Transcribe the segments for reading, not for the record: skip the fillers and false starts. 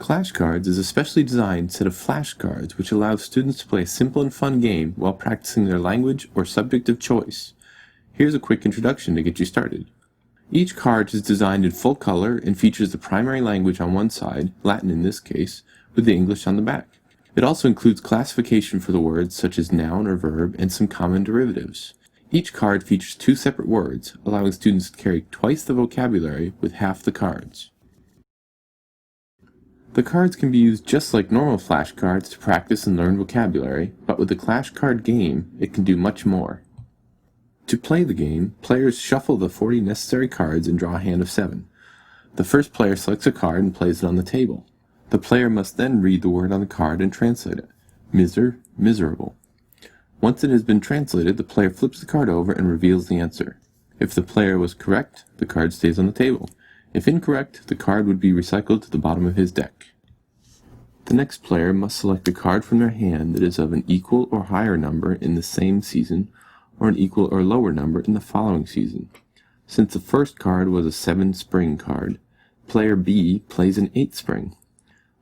Clash Cards is a specially designed set of flashcards which allows students to play a simple and fun game while practicing their language or subject of choice. Here's a quick introduction to get you started. Each card is designed in full color and features the primary language on one side, Latin in this case, with the English on the back. It also includes classification for the words such as noun or verb and some common derivatives. Each card features two separate words, allowing students to carry twice the vocabulary with half the cards. The cards can be used just like normal flashcards to practice and learn vocabulary, but with the Clash Card game, it can do much more. To play the game, players shuffle the 40 necessary cards and draw a hand of 7. The first player selects a card and plays it on the table. The player must then read the word on the card and translate it. Miserable. Once it has been translated, the player flips the card over and reveals the answer. If the player was correct, the card stays on the table. If incorrect, the card would be recycled to the bottom of his deck. The next player must select a card from their hand that is of an equal or higher number in the same season, or an equal or lower number in the following season. Since the first card was a 7 spring card, player B plays an 8 spring.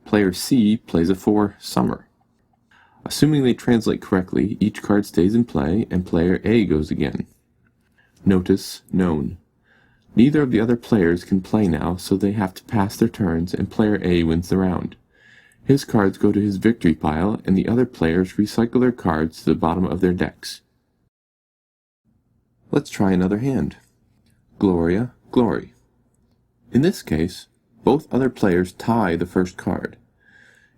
Player C plays a 4 summer. Assuming they translate correctly, each card stays in play and player A goes again. Notice known. Neither of the other players can play now, so they have to pass their turns and player A wins the round. His cards go to his victory pile and the other players recycle their cards to the bottom of their decks. Let's try another hand. Gloria, Glory. In this case, both other players tie the first card.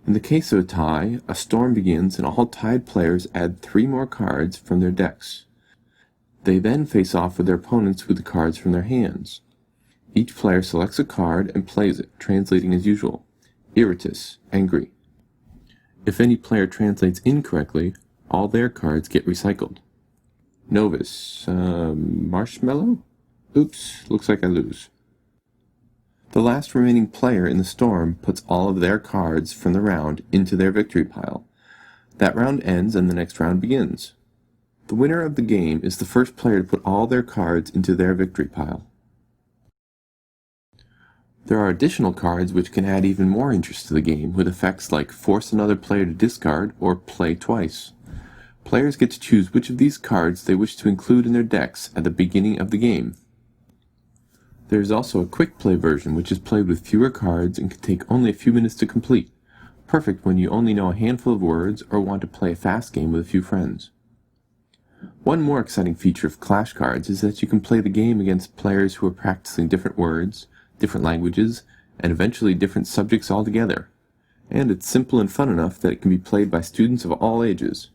In the case of a tie, a storm begins and all tied players add 3 more cards from their decks. They then face off with their opponents with the cards from their hands. Each player selects a card and plays it, translating as usual. Iritus, angry. If any player translates incorrectly, all their cards get recycled. Novus, marshmallow? Oops, looks like I lose. The last remaining player in the storm puts all of their cards from the round into their victory pile. That round ends and the next round begins. The winner of the game is the first player to put all their cards into their victory pile. There are additional cards which can add even more interest to the game, with effects like force another player to discard or play twice. Players get to choose which of these cards they wish to include in their decks at the beginning of the game. There is also a quick play version which is played with fewer cards and can take only a few minutes to complete, perfect when you only know a handful of words or want to play a fast game with a few friends. One more exciting feature of Clash Cards is that you can play the game against players who are practicing different words, different languages, and eventually different subjects altogether. And it's simple and fun enough that it can be played by students of all ages.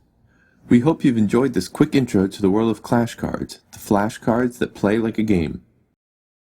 We hope you've enjoyed this quick intro to the world of Clash Cards, the flashcards that play like a game.